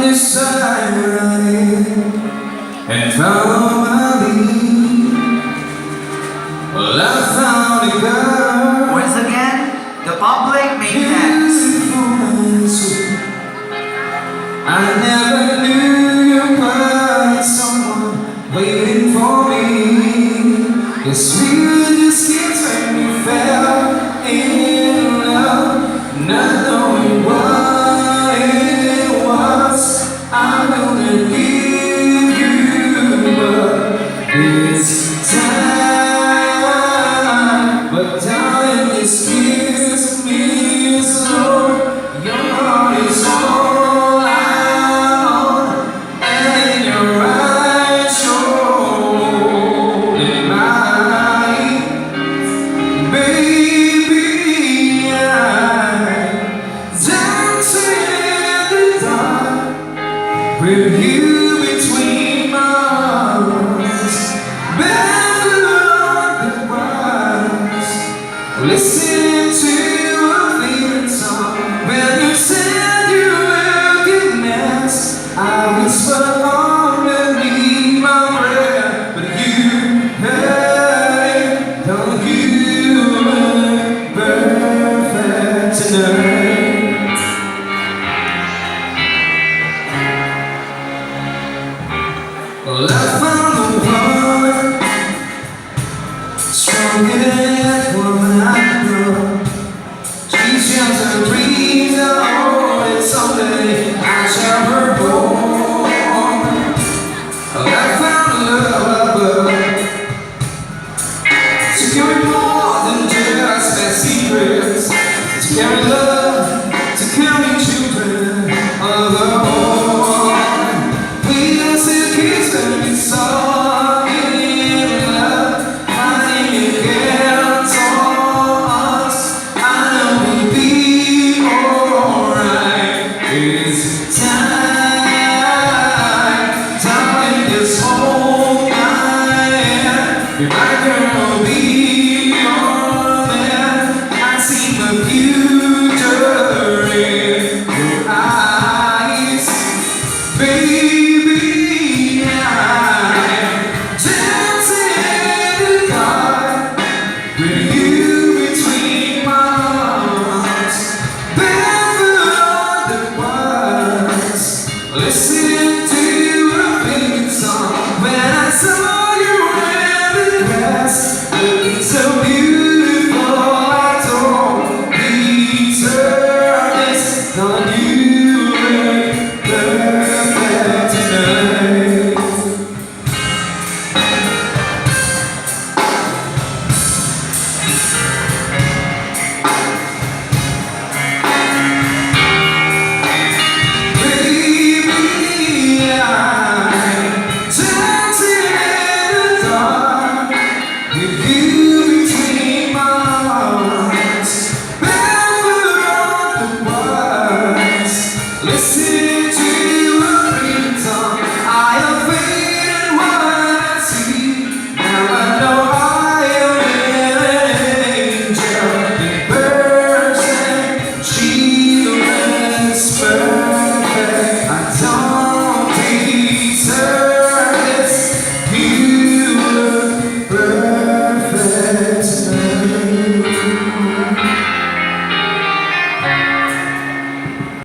this time running and found my lead. Well, I found a girl. Once again, the public may dance. I never knew you were someone waiting for me. Yes, we were just kids when we fell in love, not knowing what it was. I wanna give you, but it's time. But darling, excuse me, so your heart is all out, and your eyes show in mine. Baby, I'm dancing in the dark with you between my arms, barefoot on the grass, listening to a favorite song. When you said you were getting next, I whispered underneath my breath, but you heard it. Don't you look perfect tonight? Well, I found the one stronger than everyone I know. She shares her dreams, oh, and someday I shall her home. Well, I found a lover to carry more than just their secrets, to carry love, to carry children of their own. We are still kids when we saw in love, finding against all us. I know we'll be alright. It's time, darling, just hold my hand. You're my girl, be your man. I see the future in your eyes, baby. I'm dancing in the dark with you between my arms, barefoot on the grass, listening